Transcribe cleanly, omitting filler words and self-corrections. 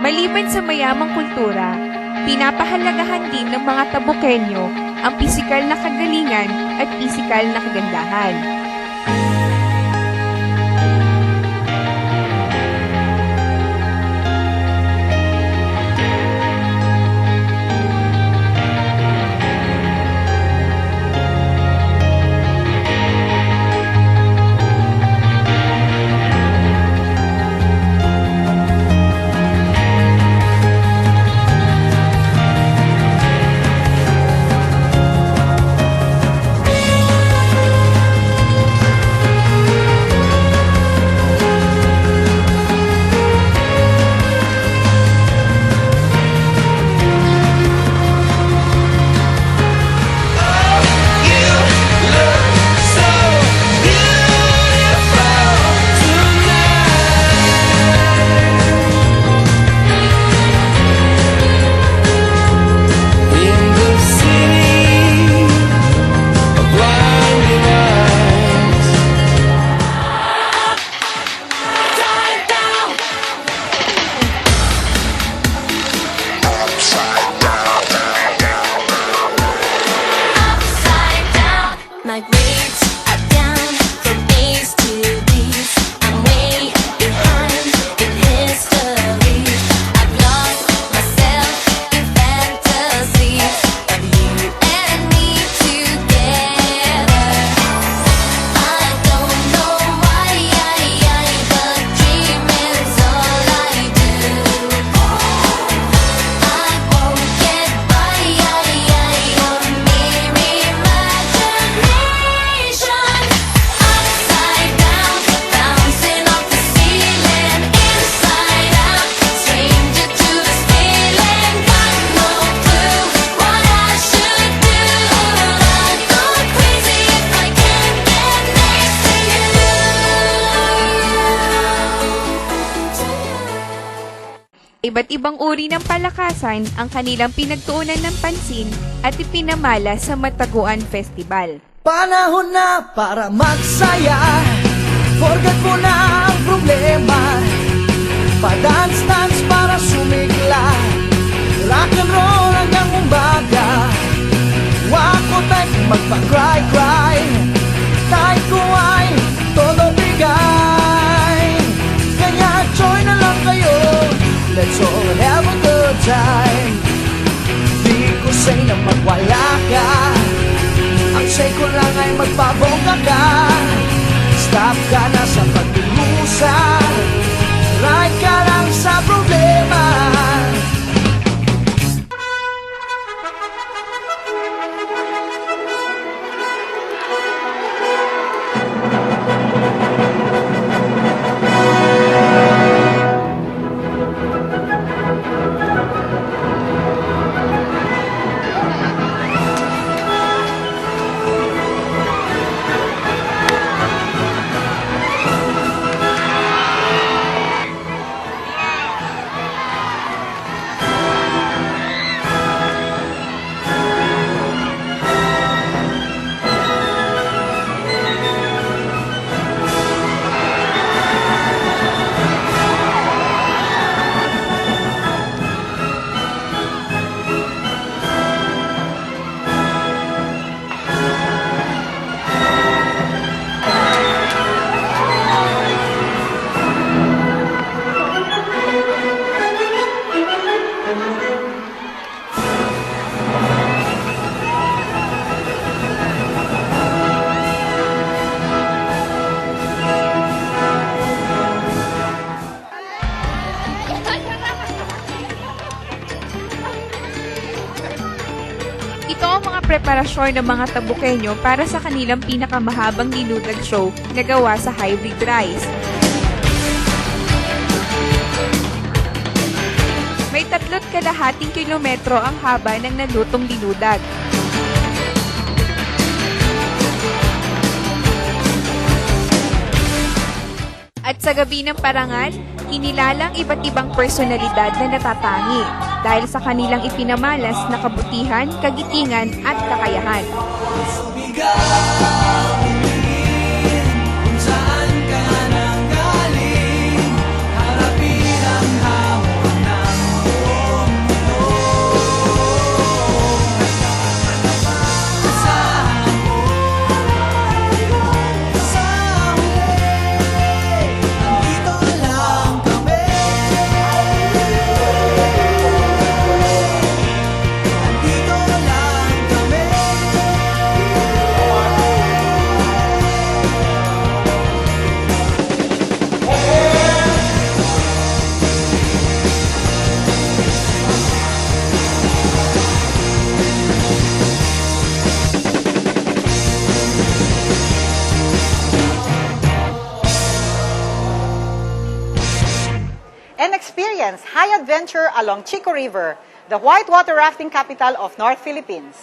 Maliban sa mayamang kultura, pinapahalagahan din ng mga Tabukenyo ang pisikal na kagalingan at pisikal na kagandahan. My grades are down from A's to B's. I'm way behind in history. I've lost myself in fantasies of you and me together. I don't know why, but dreaming's all I do. I won't get by on mere imagination. Upside down, bouncing off the ceiling, inside out, stranger to this feeling. Got no clue what I should do. I'd go crazy if I can't get next to you. Iba't ibang uri ng palakasan ang kanilang pinagtuunan ng pansin at ipinamala sa Mataguan Festival. Panahon na para magsaya, forget mo na ang problema. Pa-dance-dance para sumigla, rock and roll hanggang umaga. Wako tayo magpa-cry-cry, tayo ko ay todo bigay. Kaya join na lang kayo, let's all have a good time. Di ko say na magwala ka, ang say ko lang ay magpabongga ka. Stop ka na sa pagdurusa, right ka lang sa problema. Ito ang mga preparasyon ng mga Tabukenyo para sa kanilang pinakamahabang dinudag show na gawa sa hybrid rice. May 3.5 kilometro ang haba ng nalutong dinudag. At sa gabi ng parangal, kinilalang iba't ibang personalidad na natatangi dahil sa kanilang ipinamalas na kabutihan, kagitingan at kakayahan. Kung saan ka nang galing, harapin ang hamon ng and experience high adventure along Chico River, the whitewater rafting capital of North Philippines.